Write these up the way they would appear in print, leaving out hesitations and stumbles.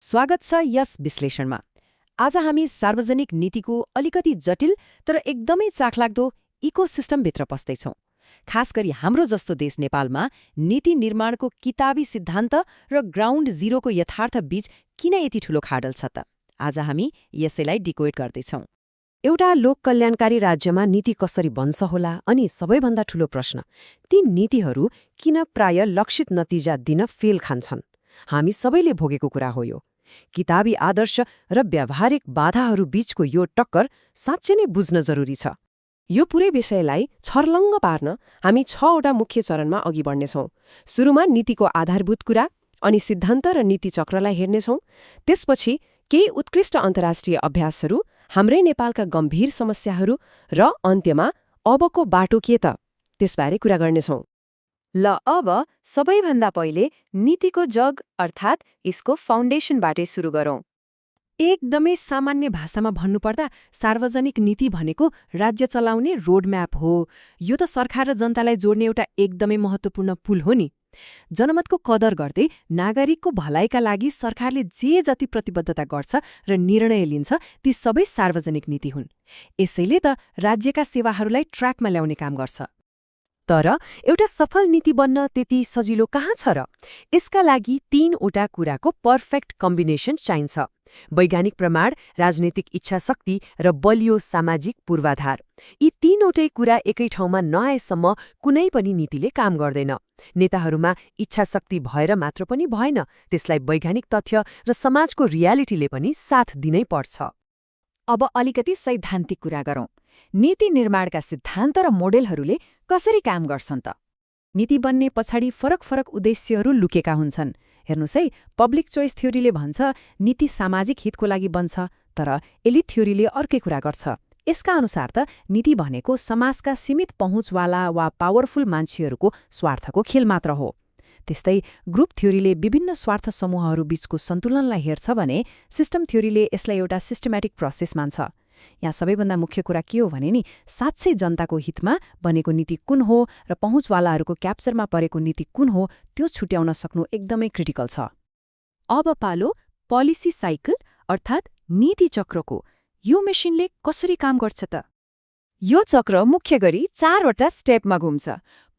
स्वागत छ यस विश्लेषणमा। आज हामी सार्वजनिक नीतिको अलिकति जटिल तर एकदमै चाखलाग्दो इकोसिस्टमभित्र पस्दैछौँ। खास गरी हाम्रो जस्तो देश नेपालमा नीति निर्माणको किताबी सिद्धान्त र ग्राउन्ड जिरोको यथार्थ बीच किन यति ठूलो खाडल छ त? आज हामी यसैलाई डिकोड गर्दैछौँ। एउटा लोक कल्याणकारी राज्यमा नीति कसरी बन्छ होला अनि सबैभन्दा ठूलो प्रश्न, ती नीतिहरू किन प्राय लक्षित नतिजा दिन फेल खान्छन्? हामी सबैले भोगेको कुरा हो यो। किताबी आदर्श र व्यावहारिक बाधाहरू बीचको यो टक्कर साँच्चै नै बुझ्न जरुरी छ। यो पुरै विषयलाई छर्लङ्ग पार्न हामी 6वटा मुख्य चरणमा अघि बढ्नेछौँ। सुरुमा नीतिको आधारभूत कुरा, अनि सिद्धान्त र नीति चक्रलाई हेर्नेछौँ। त्यसपछि केही उत्कृष्ट अन्तर्राष्ट्रिय अभ्यासहरू, हाम्रै नेपालका गम्भीर समस्याहरू र अन्त्यमा अबको बाटो के त, त्यसबारे कुरा गर्नेछौँ। ल अब सबैभन्दा पहिले नीतिको जग अर्थात् यसको फाउन्डेसनबाटै सुरु गरौँ। एकदमै सामान्य भाषामा भन्नुपर्दा सार्वजनिक नीति भनेको राज्य चलाउने रोडम्याप हो। यो त सरकार र जनतालाई जोड्ने एउटा एकदमै महत्त्वपूर्ण पुल हो नि। जनमतको कदर गर्दै नागरिकको भलाइका लागि सरकारले जे जति प्रतिबद्धता गर्छ र निर्णय लिन्छ ती सबै सार्वजनिक नीति हुन्। यसैले त राज्यका सेवाहरूलाई ट्र्याकमा ल्याउने काम गर्छ। तर एउटा सफल नीति बन्न त्यति सजिलो कहाँ छ र? यसका लागि 3वटा कुराको पर्फेक्ट कम्बिनेसन चाहिन्छ: वैज्ञानिक प्रमाण, राजनीतिक इच्छाशक्ति र बलियो सामाजिक पूर्वाधार। यी 3वटै कुरा एकै ठाउँमा नआएसम्म कुनै पनि नीतिले काम गर्दैन। नेताहरूमा इच्छाशक्ति भएर मात्र पनि भएन, त्यसलाई वैज्ञानिक तथ्य र समाजको रियालिटीले पनि साथ दिनै पर्छ। अब अलिकति सैद्धान्तिक कुरा गरौँ। नीति निर्माणका सिद्धान्त र मोडेलहरूले कसरी काम गर्छन् त? नीति बन्ने पछाडि फरक फरक उद्देश्यहरू लुकेका हुन्छन्। हेर्नुस् है, पब्लिक चोइस थ्योरीले भन्छ नीति सामाजिक हितको लागि बन्छ, तर एलिट थ्योरीले अर्कै कुरा गर्छ। यसका अनुसार त नीति भनेको समाजका सीमित पहुँचवाला वा पावरफुल मान्छेहरूको स्वार्थको खेल मात्र हो। त्यस्तै ग्रुप थ्योरीले विभिन्न स्वार्थ समूहहरू बीचको सन्तुलनलाई हेर्छ भने सिस्टम थ्योरीले यसलाई एउटा सिस्टमेटिक प्रोसेस मान्छ। यहाँ सबैभन्दा मुख्य कुरा के हो भने नि, साँच्चै जनताको हितमा बनेको नीति कुन हो र पहुँचवालाहरूको क्याप्चरमा परेको नीति कुन हो, त्यो छुट्याउन सक्नु एकदमै क्रिटिकल छ। अब पालो पोलिसी साइकल अर्थात् नीति चक्रको। यो मेसिनले कसरी काम गर्छ त? यो चक्र मुख्य गरी 4वटा स्टेपमा घुम्छ।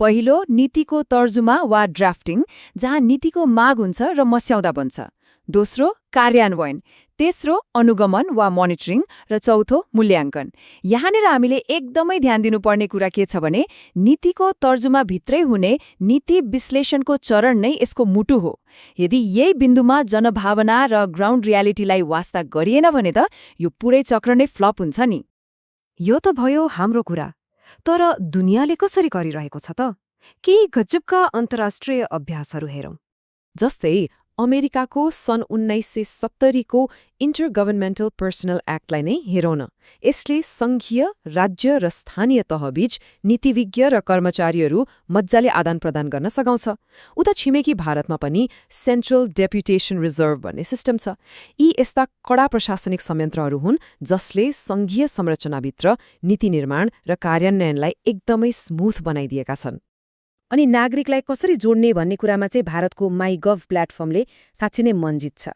पहिलो, नीतिको तर्जुमा वा ड्राफ्टिङ, जहाँ नीतिको माग हुन्छ र मस्याउदा बन्छ। दोस्रो, कार्यान्वयन। तेस्रो, अनुगमन वा मोनिटरिङ। र चौथो, मूल्याङ्कन। यहाँनिर हामीले एकदमै ध्यान दिनुपर्ने कुरा के छ भने, नीतिको तर्जुमाभित्रै हुने नीति विश्लेषणको चरण नै यसको मुटु हो। यदि यही बिन्दुमा जनभावना र ग्राउन्ड रियालिटीलाई वास्ता गरिएन भने त यो पुरै चक्र नै फ्लप हुन्छ नि। यो त भयो हाम्रो कुरा, तर दुनियाँले कसरी गरिरहेको छ त? केही गजबका अन्तर्राष्ट्रिय अभ्यासहरू हेरौँ। जस्तै अमेरिकाको सन् 1970 को इन्टरगभर्नमेन्टल पर्सनल एक्टलाई नै हेरौँ न। यसले सङ्घीय, राज्य र स्थानीय तहबीच नीतिविज्ञ र कर्मचारीहरू मज्जाले आदान प्रदान गर्न सघाउँछ। उता छिमेकी भारतमा पनि सेन्ट्रल डेपुटेसन रिजर्भ भन्ने सिस्टम छ। यी यस्ता कडा प्रशासनिक संयन्त्रहरू हुन् जसले सङ्घीय संरचनाभित्र नीति निर्माण र कार्यान्वयनलाई एकदमै स्मुथ बनाइदिएका छन्। अनि नागरिकलाई कसरी जोड्ने भन्ने कुरामा चाहिँ भारतको माइगभ प्लेटफर्मले साँच्चै नै मन जित्छ।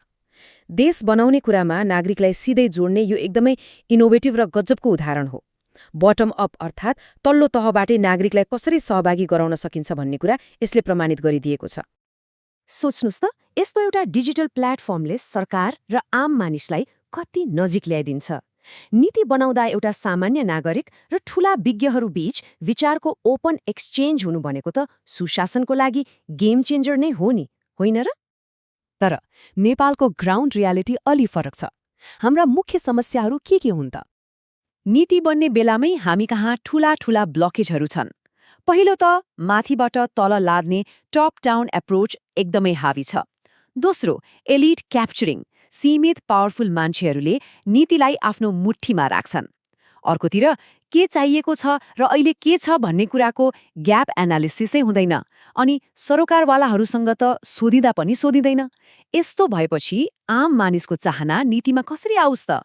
देश बनाउने कुरामा नागरिकलाई सिधै जोड्ने यो एकदमै इनोभेटिभ र गजबको उदाहरण हो। बटम अप अर्थात् तल्लो तहबाटै नागरिकलाई कसरी सहभागी गराउन सकिन्छ भन्ने कुरा यसले प्रमाणित गरिदिएको छ। सोच्नुस् त, यस्तो एउटा डिजिटल प्लेटफर्मले सरकार र आम मानिसलाई कति नजिक ल्याइदिन्छ। नीति बनाउँदा एउटा सामान्य नागरिक र ठूला विज्ञहरू बीच विचारको ओपन एक्सचेन्ज हुनु भनेको त सुशासनको लागि गेम चेन्जर नै हो नि, होइन र? तर नेपालको ग्राउन्ड रियालिटी अलि फरक छ। हाम्रा मुख्य समस्याहरू के हुन् त? नीति बन्ने बेलामै हामी कहाँ ठूला ब्लकेजहरू छन्। पहिलो त माथिबाट तल लाद्ने टप डाउन एप्रोच एकदमै हावी छ। दोस्रो, एलिट क्याप्चरिङ। सीमित पावरफुल मान्छेहरूले नीतिलाई आफ्नो मुठ्ठीमा राख्छन्। अर्कोतिर के चाहिएको छ र अहिले के छ भन्ने कुराको ग्याप एनालिसिसै हुँदैन, अनि सरोकारवालाहरूसँग त सोधिँदा पनि सोधिँदैन। यस्तो भएपछि आम मानिसको चाहना नीतिमा कसरी आओस् त?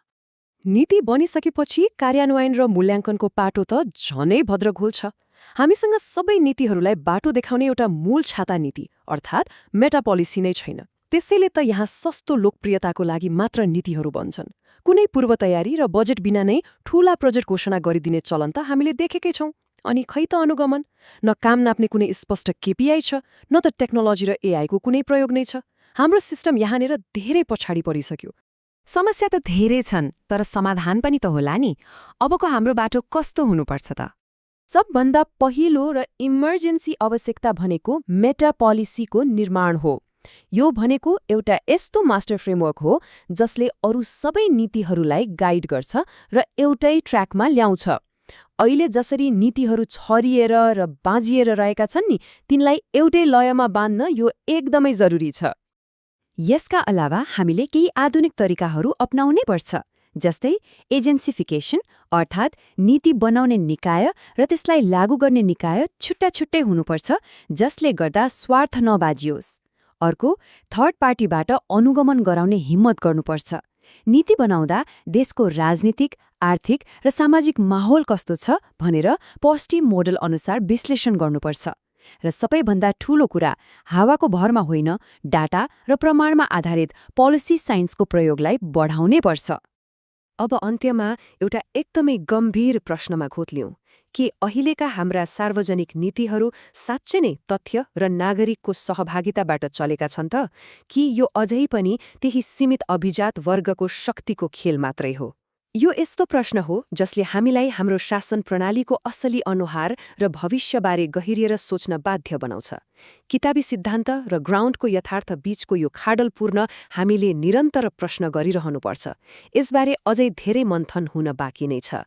नीति बनिसकेपछि कार्यान्वयन र मूल्याङ्कनको पाटो त झनै भद्रघोल छ। हामीसँग सबै नीतिहरूलाई बाटो देखाउने एउटा मूल छाता नीति अर्थात् मेटा पोलिसी नै छैन। त्यसैले त यहाँ सस्तो लोकप्रियताको लागि मात्र नीतिहरू बन्छन्। कुनै पूर्व तयारी र बजेट बिना नै ठूला प्रोजेक्ट घोषणा गरिदिने चलन त हामीले देखेकै छौं। अनि खै त अनुगमन? न काम नाप्ने कुनै स्पष्ट केपीआई छ, न त टेक्नोलोजी र एआईको कुनै प्रयोग नै छ। हाम्रो सिस्टम यहाँनिर धेरै पछाडि परिसक्यो। समस्या त धेरै छन्, तर समाधान पनि त होला नि। अबको हाम्रो बाटो कस्तो हुनुपर्छ त? सबभन्दा पहिलो र इमर्जेन्सी आवश्यकता भनेको मेटा पोलिसीको निर्माण हो। यो भनेको एउटा यस्तो मास्टर फ्रेमवर्क हो जसले अरू सबै नीतिहरूलाई गाइड गर्छ र एउटै ट्र्याकमा ल्याउँछ। अहिले जसरी नीतिहरू छरिएर र बाँझिएर रहेका छन् नि, तिनलाई एउटै लयमा बाँध्न यो एकदमै जरुरी छ। यसका अलावा हामीले केही आधुनिक तरिकाहरू अपनाउनै पर्छ, जस्तै एजेन्सिफिकेसन, अर्थात् नीति बनाउने निकाय र त्यसलाई लागू गर्ने निकाय छुट्टा छुट्टै हुनुपर्छ, जसले गर्दा स्वार्थ नबाजियोस्। अर्को, थर्ड पार्टीबाट अनुगमन गराउने हिम्मत गर्नुपर्छ। नीति बनाउँदा देशको राजनीतिक, आर्थिक र सामाजिक माहौल कस्तो छ भनेर पोस्टी मोडल अनुसार विश्लेषण गर्नुपर्छ। र सबैभन्दा ठूलो कुरा, हावाको भरमा होइन, डाटा र प्रमाणमा आधारित पोलिसी साइन्सको प्रयोगलाई बढाउनै पर्छ। अब अन्त्यमा एउटा एकदमै गम्भीर प्रश्नमा खोत्लियौं कि अहिलेका हाम्रा सार्वजनिक नीतिहरू साँच्चै नै तथ्य र नागरिकको सहभागिताबाट चलेका छन् त, कि यो अझै पनि त्यही सीमित अभिजात वर्गको शक्तिको खेल मात्रै हो? यो यस्तो प्रश्न हो जसले हामीलाई हाम्रो शासन प्रणालीको असली अनुहार र भविष्यबारे गहिरिएर सोच्न बाध्य बनाउँछ। किताबी सिद्धान्त र ग्राउन्डको यथार्थ बीचको यो खाडलपूर्ण हामीले निरन्तर प्रश्न गरिरहनुपर्छ। यसबारे अझै धेरै मन्थन हुन बाँकी नै छ।